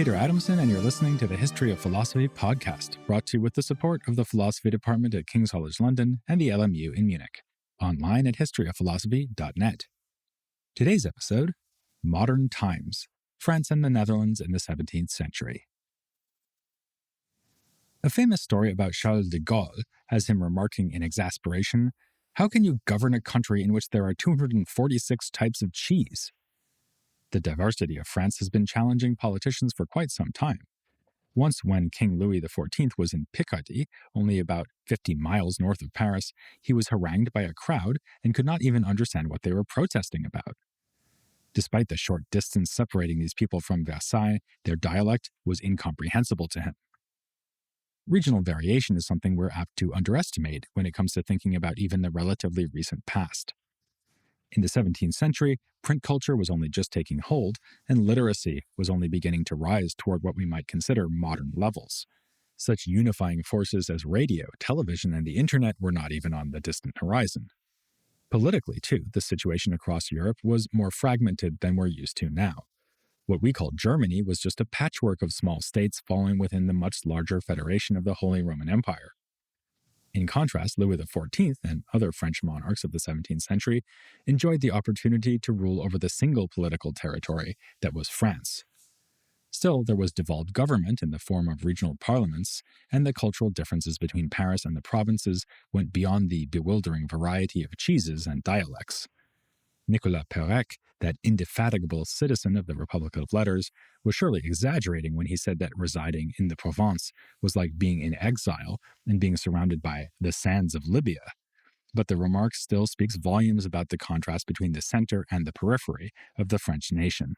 Peter Adamson, and you're listening to the History of Philosophy podcast, brought to you with the support of the Philosophy Department at King's College London and the LMU in Munich, online at historyofphilosophy.net. Today's episode, Modern Times, France and the Netherlands in the 17th Century. A famous story about Charles de Gaulle has him remarking in exasperation, "How can you govern a country in which there are 246 types of cheese?" The diversity of France has been challenging politicians for quite some time. Once, when King Louis XIV was in Picardy, only about 50 miles north of Paris, he was harangued by a crowd and could not even understand what they were protesting about. Despite the short distance separating these people from Versailles, their dialect was incomprehensible to him. Regional variation is something we're apt to underestimate when it comes to thinking about even the relatively recent past. In the 17th century, print culture was only just taking hold, and literacy was only beginning to rise toward what we might consider modern levels. Such unifying forces as radio, television, and the internet were not even on the distant horizon. Politically, too, the situation across Europe was more fragmented than we're used to now. What we call Germany was just a patchwork of small states falling within the much larger federation of the Holy Roman Empire. In contrast, Louis XIV and other French monarchs of the 17th century enjoyed the opportunity to rule over the single political territory that was France. Still, there was devolved government in the form of regional parliaments, and the cultural differences between Paris and the provinces went beyond the bewildering variety of cheeses and dialects. Nicolas Perec, that indefatigable citizen of the Republic of Letters, was surely exaggerating when he said that residing in the Provence was like being in exile and being surrounded by the sands of Libya. But the remark still speaks volumes about the contrast between the center and the periphery of the French nation.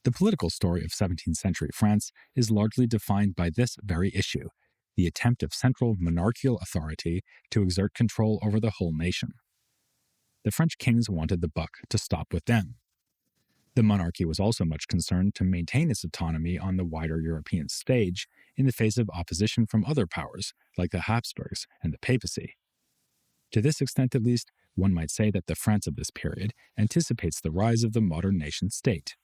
The political story of 17th century France is largely defined by this very issue, the attempt of central monarchical authority to exert control over the whole nation. The French kings wanted the buck to stop with them. The monarchy was also much concerned to maintain its autonomy on the wider European stage in the face of opposition from other powers, like the Habsburgs and the papacy. To this extent, at least, one might say that the France of this period anticipates the rise of the modern nation-state.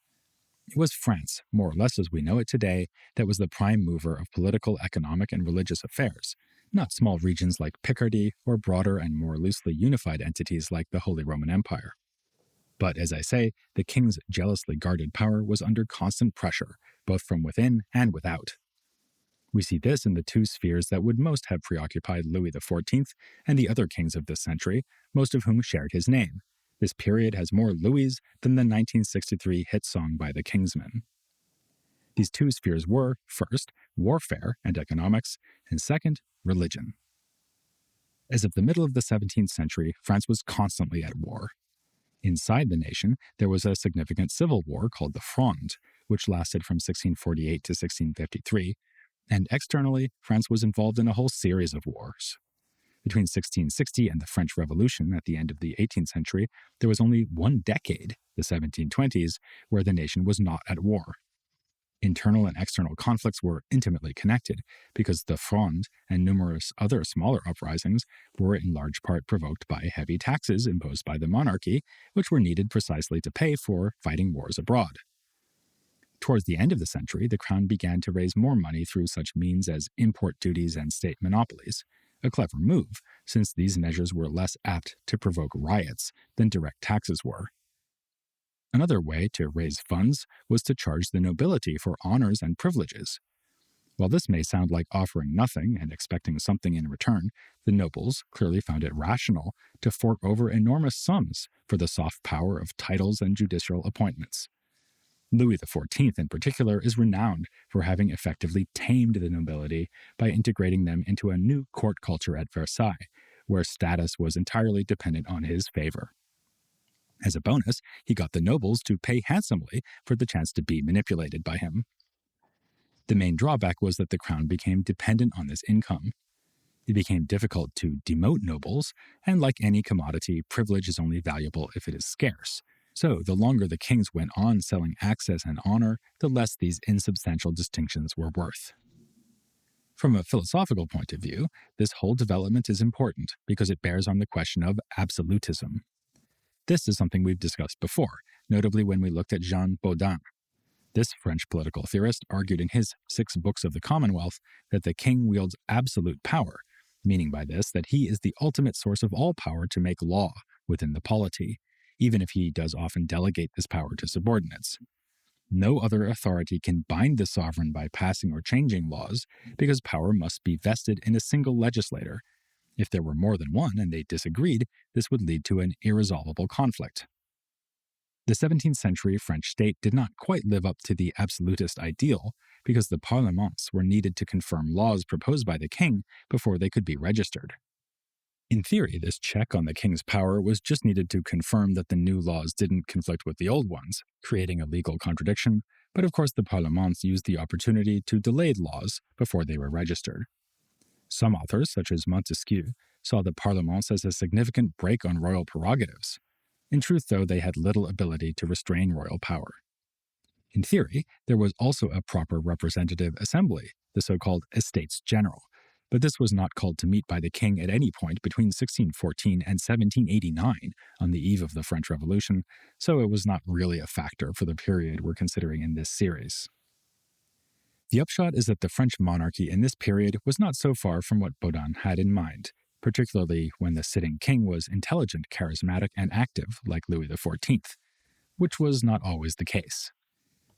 It was France, more or less as we know it today, that was the prime mover of political, economic, and religious affairs, not small regions like Picardy or broader and more loosely unified entities like the Holy Roman Empire. But as I say, the king's jealously guarded power was under constant pressure, both from within and without. We see this in the two spheres that would most have preoccupied Louis XIV and the other kings of this century, most of whom shared his name. This period has more Louis than the 1963 hit song by the Kingsmen. These two spheres were, first, warfare and economics, and second, religion. As of the middle of the 17th century, France was constantly at war. Inside the nation, there was a significant civil war called the Fronde, which lasted from 1648 to 1653, and externally, France was involved in a whole series of wars. Between 1660 and the French Revolution at the end of the 18th century, there was only one decade, the 1720s, where the nation was not at war. Internal and external conflicts were intimately connected because the Fronde and numerous other smaller uprisings were in large part provoked by heavy taxes imposed by the monarchy, which were needed precisely to pay for fighting wars abroad. Towards the end of the century, the crown began to raise more money through such means as import duties and state monopolies, a clever move, since these measures were less apt to provoke riots than direct taxes were. Another way to raise funds was to charge the nobility for honors and privileges. While this may sound like offering nothing and expecting something in return, the nobles clearly found it rational to fork over enormous sums for the soft power of titles and judicial appointments. Louis XIV, in particular, is renowned for having effectively tamed the nobility by integrating them into a new court culture at Versailles, where status was entirely dependent on his favor. As a bonus, he got the nobles to pay handsomely for the chance to be manipulated by him. The main drawback was that the crown became dependent on this income. It became difficult to demote nobles, and like any commodity, privilege is only valuable if it is scarce. So, the longer the kings went on selling access and honor, the less these insubstantial distinctions were worth. From a philosophical point of view, this whole development is important because it bears on the question of absolutism. This is something we've discussed before, notably when we looked at Jean Bodin. This French political theorist argued in his 6 Books of the Commonwealth that the king wields absolute power, meaning by this that he is the ultimate source of all power to make law within the polity, even if he does often delegate this power to subordinates. No other authority can bind the sovereign by passing or changing laws, because power must be vested in a single legislator. If there were more than one and they disagreed, this would lead to an irresolvable conflict. The 17th century French state did not quite live up to the absolutist ideal, because the parlements were needed to confirm laws proposed by the king before they could be registered. In theory, this check on the king's power was just needed to confirm that the new laws didn't conflict with the old ones, creating a legal contradiction, but of course the parlements used the opportunity to delay laws before they were registered. Some authors, such as Montesquieu, saw the parlements as a significant break on royal prerogatives. In truth, though, they had little ability to restrain royal power. In theory, there was also a proper representative assembly, the so-called Estates General, but this was not called to meet by the king at any point between 1614 and 1789 on the eve of the French Revolution, so it was not really a factor for the period we're considering in this series. The upshot is that the French monarchy in this period was not so far from what Baudin had in mind, particularly when the sitting king was intelligent, charismatic, and active like Louis XIV, which was not always the case.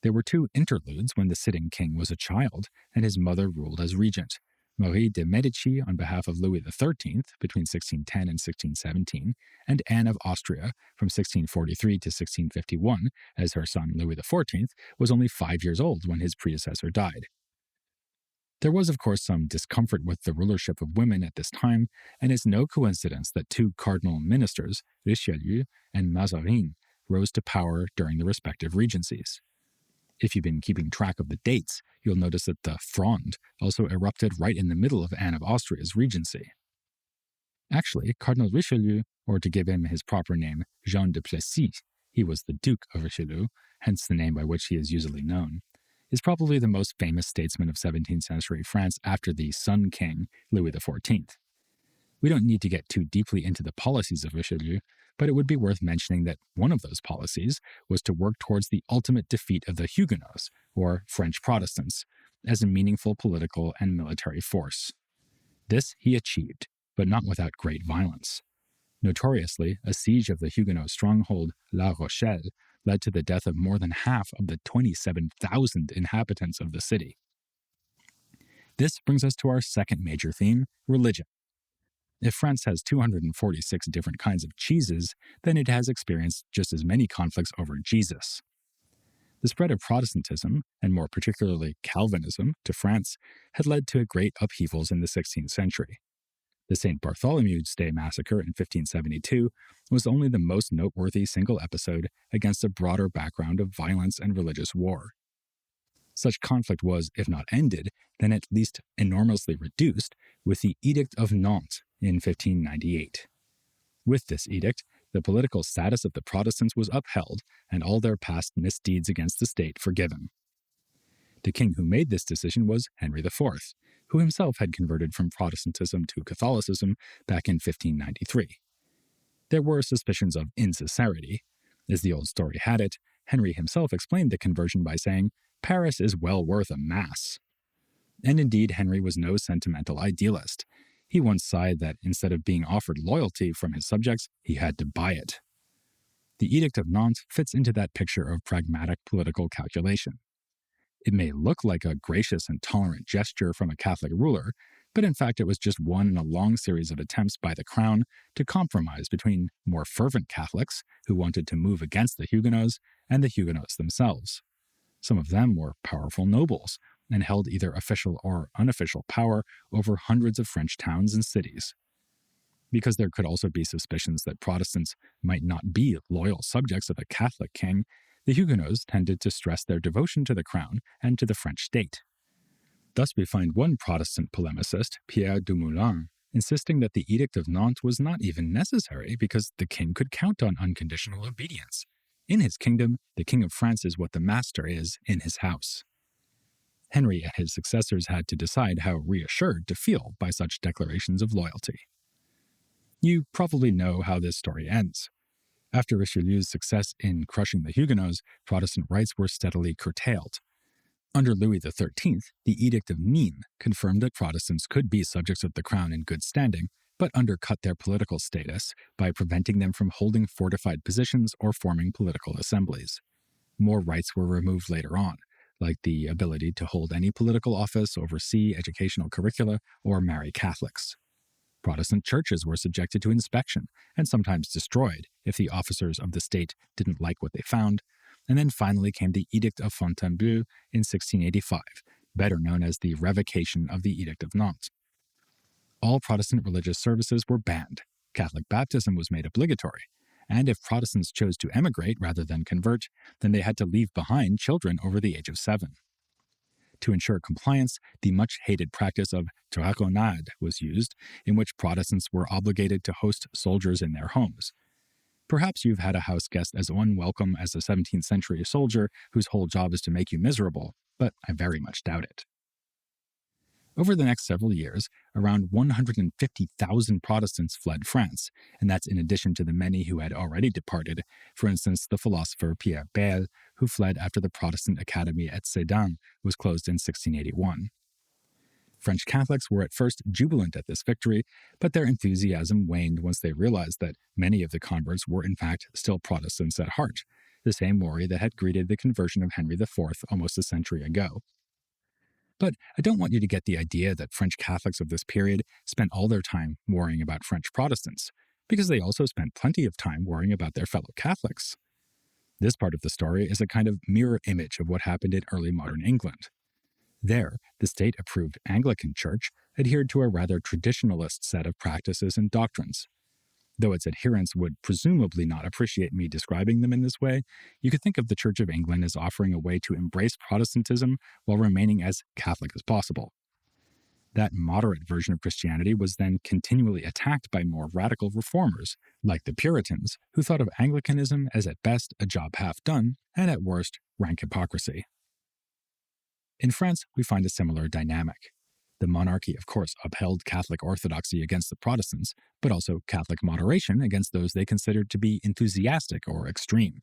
There were 2 interludes when the sitting king was a child and his mother ruled as regent, Marie de Medici on behalf of Louis XIII between 1610 and 1617, and Anne of Austria from 1643 to 1651, as her son Louis XIV was only 5 years old when his predecessor died. There was, of course, some discomfort with the rulership of women at this time, and it's no coincidence that 2 cardinal ministers, Richelieu and Mazarin, rose to power during the respective regencies. If you've been keeping track of the dates, you'll notice that the Fronde also erupted right in the middle of Anne of Austria's regency. Actually, Cardinal Richelieu, or to give him his proper name, Jean de Plessis, he was the Duke of Richelieu, hence the name by which he is usually known, is probably the most famous statesman of 17th century France after the Sun King, Louis XIV. We don't need to get too deeply into the policies of Richelieu, but it would be worth mentioning that one of those policies was to work towards the ultimate defeat of the Huguenots, or French Protestants, as a meaningful political and military force. This he achieved, but not without great violence. Notoriously, a siege of the Huguenot stronghold La Rochelle led to the death of more than half of the 27,000 inhabitants of the city. This brings us to our second major theme, religion. If France has 246 different kinds of cheeses, then it has experienced just as many conflicts over Jesus. The spread of Protestantism, and more particularly Calvinism, to France had led to great upheavals in the 16th century. The St. Bartholomew's Day massacre in 1572 was only the most noteworthy single episode against a broader background of violence and religious war. Such conflict was, if not ended, then at least enormously reduced with the Edict of Nantes in 1598. With this edict, the political status of the Protestants was upheld and all their past misdeeds against the state forgiven. The king who made this decision was Henry IV, who himself had converted from Protestantism to Catholicism back in 1593. There were suspicions of insincerity. As the old story had it, Henry himself explained the conversion by saying, "Paris is well worth a mass." And indeed, Henry was no sentimental idealist. He once sighed that instead of being offered loyalty from his subjects, he had to buy it. The Edict of Nantes fits into that picture of pragmatic political calculation. It may look like a gracious and tolerant gesture from a Catholic ruler, but in fact it was just one in a long series of attempts by the crown to compromise between more fervent Catholics who wanted to move against the Huguenots and the Huguenots themselves. Some of them were powerful nobles and held either official or unofficial power over hundreds of French towns and cities. Because there could also be suspicions that Protestants might not be loyal subjects of a Catholic king, the Huguenots tended to stress their devotion to the crown and to the French state. Thus we find one Protestant polemicist, Pierre Dumoulin, insisting that the Edict of Nantes was not even necessary because the king could count on unconditional obedience. In his kingdom, the King of France is what the master is in his house. Henry and his successors had to decide how reassured to feel by such declarations of loyalty. You probably know how this story ends. After Richelieu's success in crushing the Huguenots, Protestant rights were steadily curtailed. Under Louis XIII, the Edict of Nîmes confirmed that Protestants could be subjects of the crown in good standing, but undercut their political status by preventing them from holding fortified positions or forming political assemblies. More rights were removed later on, like the ability to hold any political office, oversee educational curricula, or marry Catholics. Protestant churches were subjected to inspection and sometimes destroyed if the officers of the state didn't like what they found. And then finally came the Edict of Fontainebleau in 1685, better known as the Revocation of the Edict of Nantes. All Protestant religious services were banned. Catholic baptism was made obligatory. And if Protestants chose to emigrate rather than convert, then they had to leave behind children over the age of 7. To ensure compliance, the much-hated practice of dragonnade was used, in which Protestants were obligated to host soldiers in their homes. Perhaps you've had a house guest as unwelcome as a 17th century soldier whose whole job is to make you miserable, but I very much doubt it. Over the next several years, around 150,000 Protestants fled France, and that's in addition to the many who had already departed, for instance, the philosopher Pierre Bayle, who fled after the Protestant Academy at Sedan was closed in 1681. French Catholics were at first jubilant at this victory, but their enthusiasm waned once they realized that many of the converts were in fact still Protestants at heart, the same worry that had greeted the conversion of Henry IV almost a century ago. But I don't want you to get the idea that French Catholics of this period spent all their time worrying about French Protestants, because they also spent plenty of time worrying about their fellow Catholics. This part of the story is a kind of mirror image of what happened in early modern England. There, the state-approved Anglican Church adhered to a rather traditionalist set of practices and doctrines. Though its adherents would presumably not appreciate me describing them in this way, you could think of the Church of England as offering a way to embrace Protestantism while remaining as Catholic as possible. That moderate version of Christianity was then continually attacked by more radical reformers, like the Puritans, who thought of Anglicanism as at best a job half done, and at worst, rank hypocrisy. In France, we find a similar dynamic. The monarchy, of course, upheld Catholic orthodoxy against the Protestants, but also Catholic moderation against those they considered to be enthusiastic or extreme.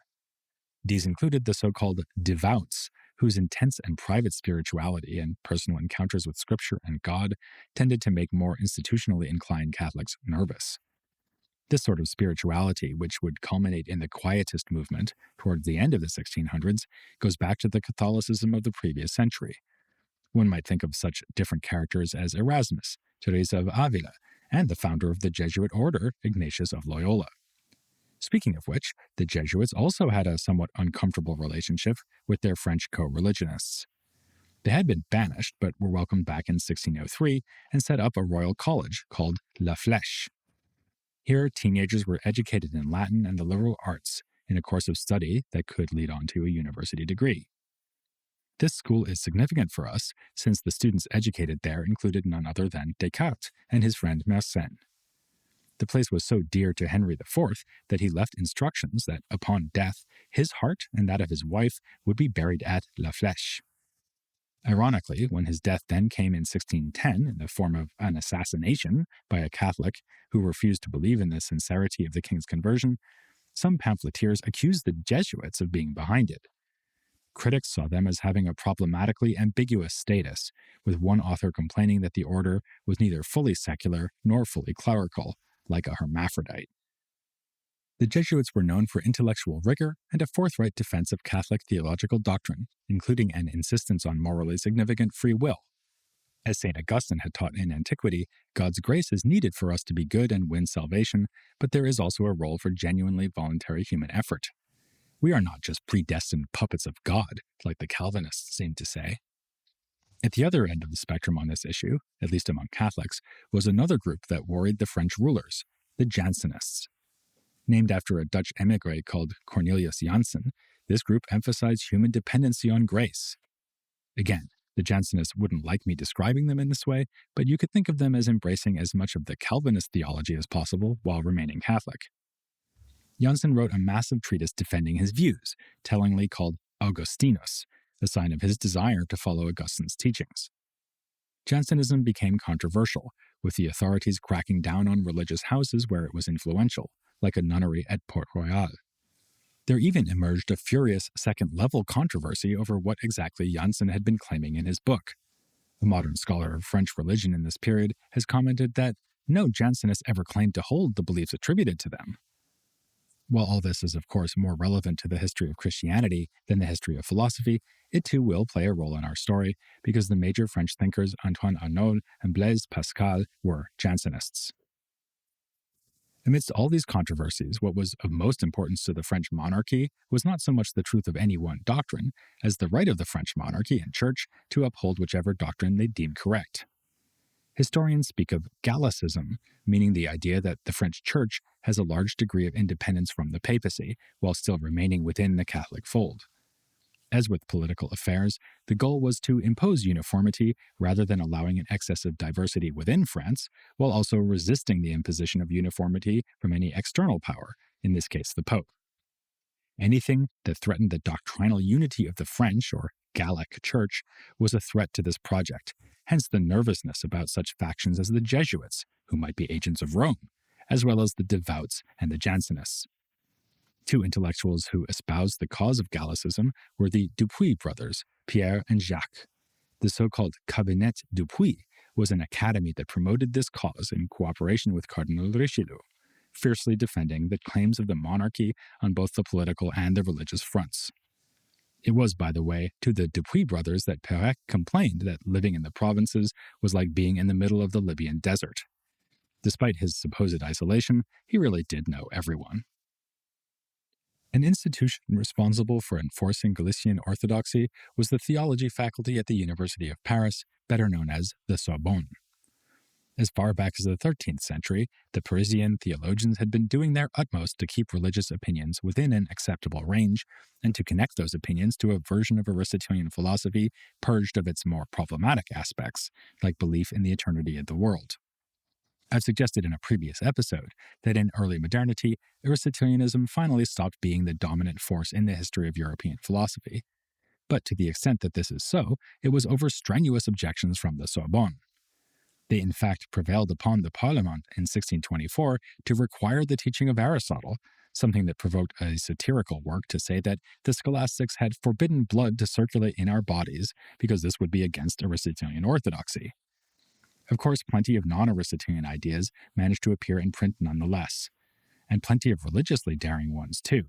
These included the so-called devoutes, whose intense and private spirituality and personal encounters with Scripture and God tended to make more institutionally inclined Catholics nervous. This sort of spirituality, which would culminate in the Quietist movement towards the end of the 1600s, goes back to the Catholicism of the previous century. One might think of such different characters as Erasmus, Teresa of Avila, and the founder of the Jesuit order, Ignatius of Loyola. Speaking of which, the Jesuits also had a somewhat uncomfortable relationship with their French co-religionists. They had been banished, but were welcomed back in 1603 and set up a royal college called La Flèche. Here, teenagers were educated in Latin and the liberal arts in a course of study that could lead on to a university degree. This school is significant for us since the students educated there included none other than Descartes and his friend Mersenne. The place was so dear to Henry IV that he left instructions that, upon death, his heart and that of his wife would be buried at La Flèche. Ironically, when his death then came in 1610 in the form of an assassination by a Catholic who refused to believe in the sincerity of the king's conversion, some pamphleteers accused the Jesuits of being behind it. Critics saw them as having a problematically ambiguous status, with one author complaining that the order was neither fully secular nor fully clerical, like a hermaphrodite. The Jesuits were known for intellectual rigor and a forthright defense of Catholic theological doctrine, including an insistence on morally significant free will. As St. Augustine had taught in antiquity, God's grace is needed for us to be good and win salvation, but there is also a role for genuinely voluntary human effort. We are not just predestined puppets of God, like the Calvinists seem to say. At the other end of the spectrum on this issue, at least among Catholics, was another group that worried the French rulers, the Jansenists. Named after a Dutch émigré called Cornelius Jansen, this group emphasized human dependency on grace. Again, the Jansenists wouldn't like me describing them in this way, but you could think of them as embracing as much of the Calvinist theology as possible while remaining Catholic. Jansen wrote a massive treatise defending his views, tellingly called Augustinus, a sign of his desire to follow Augustine's teachings. Jansenism became controversial, with the authorities cracking down on religious houses where it was influential, like a nunnery at Port Royal. There even emerged a furious second-level controversy over what exactly Janssen had been claiming in his book. A modern scholar of French religion in this period has commented that no Jansenist ever claimed to hold the beliefs attributed to them. While all this is, of course, more relevant to the history of Christianity than the history of philosophy, it too will play a role in our story because the major French thinkers Antoine Arnauld and Blaise Pascal were Jansenists. Amidst all these controversies, what was of most importance to the French monarchy was not so much the truth of any one doctrine as the right of the French monarchy and church to uphold whichever doctrine they deemed correct. Historians speak of Gallicism, meaning the idea that the French church has a large degree of independence from the papacy while still remaining within the Catholic fold. As with political affairs, the goal was to impose uniformity rather than allowing an excess of diversity within France, while also resisting the imposition of uniformity from any external power, in this case the Pope. Anything that threatened the doctrinal unity of the French, or Gallic Church, was a threat to this project, hence the nervousness about such factions as the Jesuits, who might be agents of Rome, as well as the Devouts and the Jansenists. Two intellectuals who espoused the cause of Gallicism were the Dupuy brothers, Pierre and Jacques. The so-called Cabinet Dupuy was an academy that promoted this cause in cooperation with Cardinal Richelieu, fiercely defending the claims of the monarchy on both the political and the religious fronts. It was, by the way, to the Dupuy brothers that Perec complained that living in the provinces was like being in the middle of the Libyan desert. Despite his supposed isolation, he really did know everyone. An institution responsible for enforcing Galician orthodoxy was the theology faculty at the University of Paris, better known as the Sorbonne. As far back as the 13th century, the Parisian theologians had been doing their utmost to keep religious opinions within an acceptable range and to connect those opinions to a version of Aristotelian philosophy purged of its more problematic aspects, like belief in the eternity of the world. I've suggested in a previous episode that in early modernity, Aristotelianism finally stopped being the dominant force in the history of European philosophy. But to the extent that this is so, it was over strenuous objections from the Sorbonne. They in fact prevailed upon the Parlement in 1624 to require the teaching of Aristotle, something that provoked a satirical work to say that the scholastics had forbidden blood to circulate in our bodies because this would be against Aristotelian orthodoxy. Of course, plenty of non-Aristotelian ideas managed to appear in print nonetheless, and plenty of religiously daring ones too.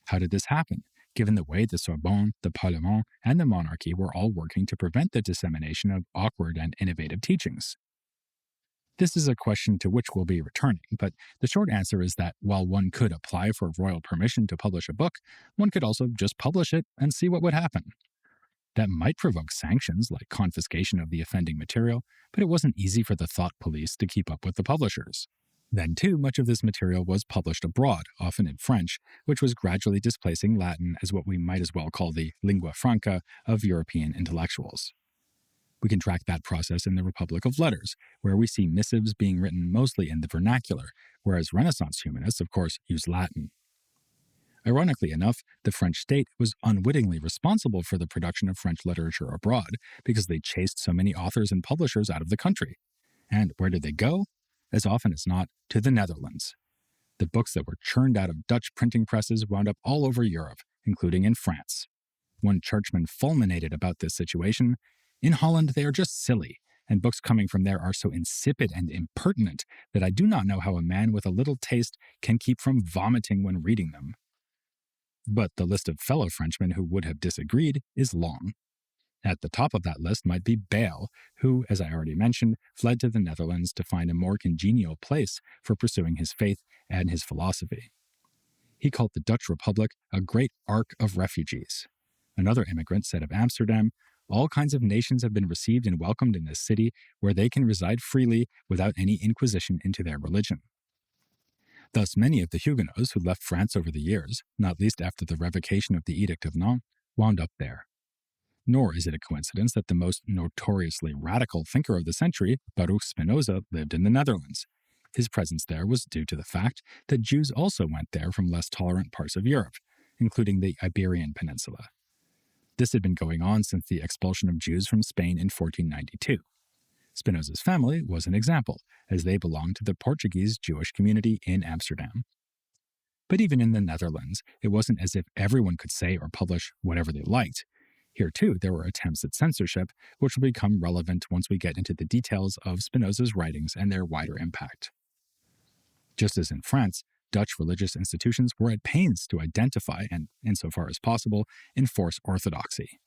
How did this happen, given the way the Sorbonne, the Parlement, and the monarchy were all working to prevent the dissemination of awkward and innovative teachings? This is a question to which we'll be returning, but the short answer is that while one could apply for royal permission to publish a book, one could also just publish it and see what would happen. That might provoke sanctions like confiscation of the offending material, but it wasn't easy for the thought police to keep up with the publishers. Then, too, much of this material was published abroad, often in French, which was gradually displacing Latin as what we might as well call the lingua franca of European intellectuals. We can track that process in the Republic of Letters, where we see missives being written mostly in the vernacular, whereas Renaissance humanists, of course, use Latin. Ironically enough, the French state was unwittingly responsible for the production of French literature abroad because they chased so many authors and publishers out of the country. And where did they go? As often as not, to the Netherlands. The books that were churned out of Dutch printing presses wound up all over Europe, including in France. One churchman fulminated about this situation. In Holland, they are just silly, and books coming from there are so insipid and impertinent that I do not know how a man with a little taste can keep from vomiting when reading them. But the list of fellow Frenchmen who would have disagreed is long. At the top of that list might be Bayle, who, as I already mentioned, fled to the Netherlands to find a more congenial place for pursuing his faith and his philosophy. He called the Dutch Republic a great ark of refugees. Another immigrant said of Amsterdam, "All kinds of nations have been received and welcomed in this city where they can reside freely without any inquisition into their religion." Thus, many of the Huguenots who left France over the years, not least after the revocation of the Edict of Nantes, wound up there. Nor is it a coincidence that the most notoriously radical thinker of the century, Baruch Spinoza, lived in the Netherlands. His presence there was due to the fact that Jews also went there from less tolerant parts of Europe, including the Iberian Peninsula. This had been going on since the expulsion of Jews from Spain in 1492. Spinoza's family was an example, as they belonged to the Portuguese Jewish community in Amsterdam. But even in the Netherlands, it wasn't as if everyone could say or publish whatever they liked. Here, too, there were attempts at censorship, which will become relevant once we get into the details of Spinoza's writings and their wider impact. Just as in France, Dutch religious institutions were at pains to identify and, insofar as possible, enforce orthodoxy.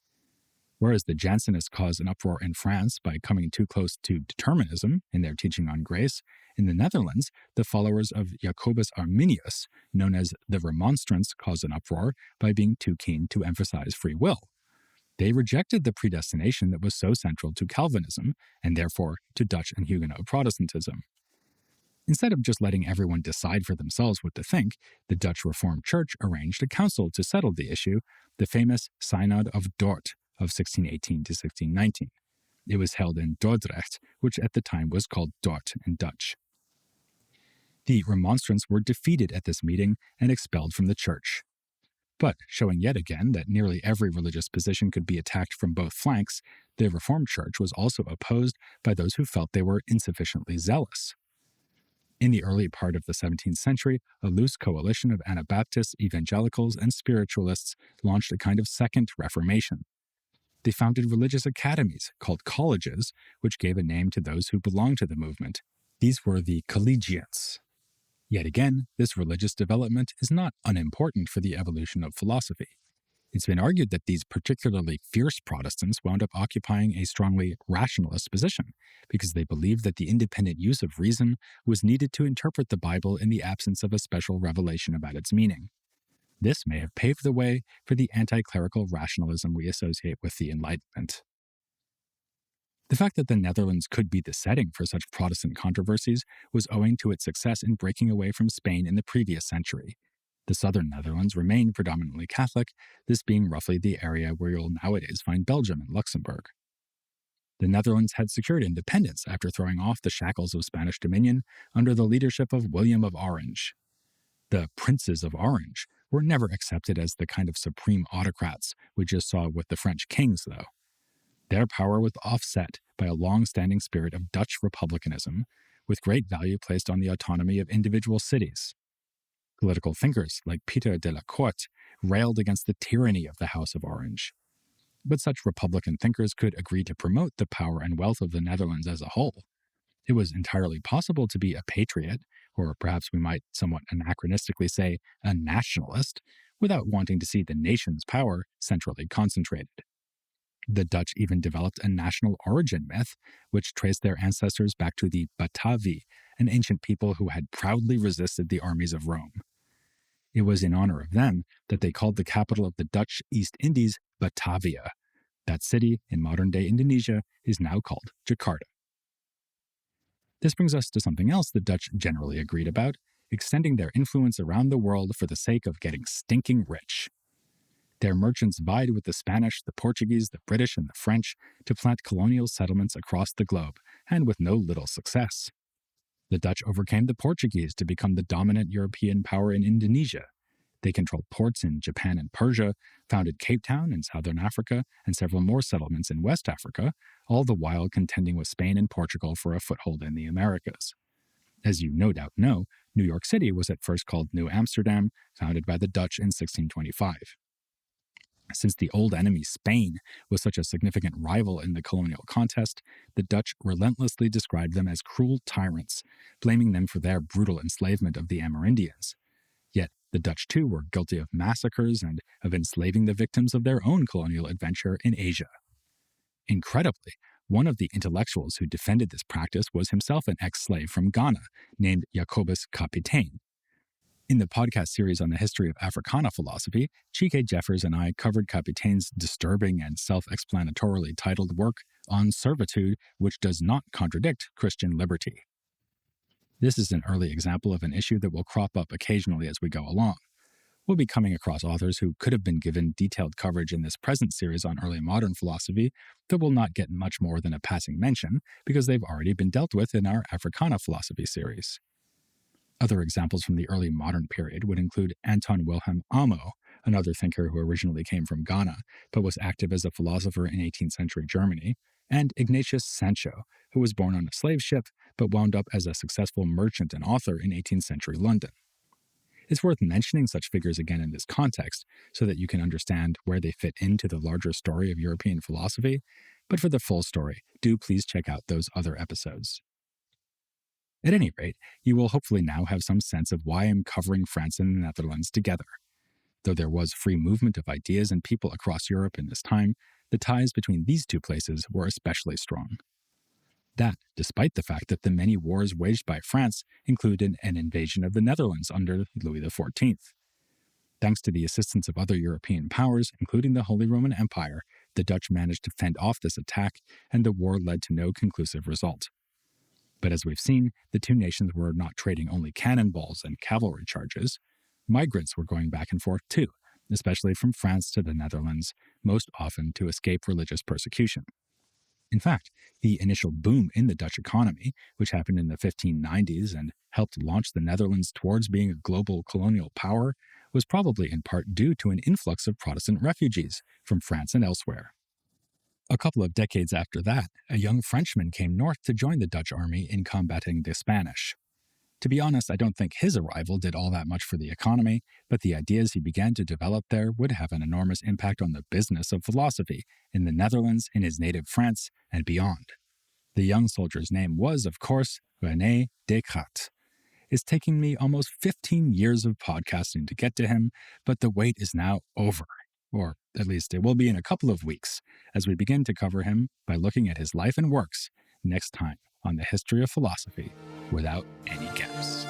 Whereas the Jansenists caused an uproar in France by coming too close to determinism in their teaching on grace, in the Netherlands, the followers of Jacobus Arminius, known as the Remonstrants, caused an uproar by being too keen to emphasize free will. They rejected the predestination that was so central to Calvinism, and therefore to Dutch and Huguenot Protestantism. Instead of just letting everyone decide for themselves what to think, the Dutch Reformed Church arranged a council to settle the issue, the famous Synod of Dort of 1618 to 1619. It was held in Dordrecht, which at the time was called Dort in Dutch. The Remonstrants were defeated at this meeting and expelled from the church. But, showing yet again that nearly every religious position could be attacked from both flanks, the Reformed Church was also opposed by those who felt they were insufficiently zealous. In the early part of the 17th century, a loose coalition of Anabaptists, evangelicals, and spiritualists launched a kind of second Reformation. They founded religious academies, called colleges, which gave a name to those who belonged to the movement. These were the collegiants. Yet again, this religious development is not unimportant for the evolution of philosophy. It's been argued that these particularly fierce Protestants wound up occupying a strongly rationalist position because they believed that the independent use of reason was needed to interpret the Bible in the absence of a special revelation about its meaning. This may have paved the way for the anti-clerical rationalism we associate with the Enlightenment. The fact that the Netherlands could be the setting for such Protestant controversies was owing to its success in breaking away from Spain in the previous century. The southern Netherlands remained predominantly Catholic, this being roughly the area where you'll nowadays find Belgium and Luxembourg. The Netherlands had secured independence after throwing off the shackles of Spanish dominion under the leadership of William of Orange. The Princes of Orange were never accepted as the kind of supreme autocrats we just saw with the French kings, though. Their power was offset by a long-standing spirit of Dutch republicanism, with great value placed on the autonomy of individual cities. Political thinkers like Pieter de la Corte railed against the tyranny of the House of Orange. But such republican thinkers could agree to promote the power and wealth of the Netherlands as a whole. It was entirely possible to be a patriot, or perhaps we might somewhat anachronistically say a nationalist, without wanting to see the nation's power centrally concentrated. The Dutch even developed a national origin myth, which traced their ancestors back to the Batavi, an ancient people who had proudly resisted the armies of Rome. It was in honor of them that they called the capital of the Dutch East Indies Batavia. That city, in modern-day Indonesia, is now called Jakarta. This brings us to something else the Dutch generally agreed about, extending their influence around the world for the sake of getting stinking rich. Their merchants vied with the Spanish, the Portuguese, the British, and the French to plant colonial settlements across the globe, and with no little success. The Dutch overcame the Portuguese to become the dominant European power in Indonesia. They controlled ports in Japan and Persia, founded Cape Town in southern Africa, and several more settlements in West Africa, all the while contending with Spain and Portugal for a foothold in the Americas. As you no doubt know, New York City was at first called New Amsterdam, founded by the Dutch in 1625. Since the old enemy Spain was such a significant rival in the colonial contest, the Dutch relentlessly described them as cruel tyrants, blaming them for their brutal enslavement of the Amerindians. Yet the Dutch too were guilty of massacres and of enslaving the victims of their own colonial adventure in Asia. Incredibly, one of the intellectuals who defended this practice was himself an ex-slave from Ghana, named Jacobus Kapitein. In the podcast series on the history of Africana philosophy, Chike Jeffers and I covered Kapitein's disturbing and self-explanatorily titled work on servitude, which does not contradict Christian liberty. This is an early example of an issue that will crop up occasionally as we go along. We'll be coming across authors who could have been given detailed coverage in this present series on early modern philosophy that will not get much more than a passing mention because they've already been dealt with in our Africana philosophy series. Other examples from the early modern period would include Anton Wilhelm Amo, another thinker who originally came from Ghana but was active as a philosopher in 18th century Germany, and Ignatius Sancho, who was born on a slave ship but wound up as a successful merchant and author in 18th century London. It's worth mentioning such figures again in this context so that you can understand where they fit into the larger story of European philosophy, but for the full story, do please check out those other episodes. At any rate, you will hopefully now have some sense of why I'm covering France and the Netherlands together. Though there was free movement of ideas and people across Europe in this time, the ties between these two places were especially strong. That, despite the fact that the many wars waged by France included an invasion of the Netherlands under Louis XIV. Thanks to the assistance of other European powers, including the Holy Roman Empire, the Dutch managed to fend off this attack, and the war led to no conclusive result. But as we've seen, the two nations were not trading only cannonballs and cavalry charges. Migrants were going back and forth too, especially from France to the Netherlands, most often to escape religious persecution. In fact, the initial boom in the Dutch economy, which happened in the 1590s and helped launch the Netherlands towards being a global colonial power, was probably in part due to an influx of Protestant refugees from France and elsewhere. A couple of decades after that, a young Frenchman came north to join the Dutch army in combating the Spanish. To be honest, I don't think his arrival did all that much for the economy, but the ideas he began to develop there would have an enormous impact on the business of philosophy in the Netherlands, in his native France, and beyond. The young soldier's name was, of course, René Descartes. It's taken me almost 15 years of podcasting to get to him, but the wait is now over. Or at least it will be in a couple of weeks, as we begin to cover him by looking at his life and works next time on the History of Philosophy without any gaps.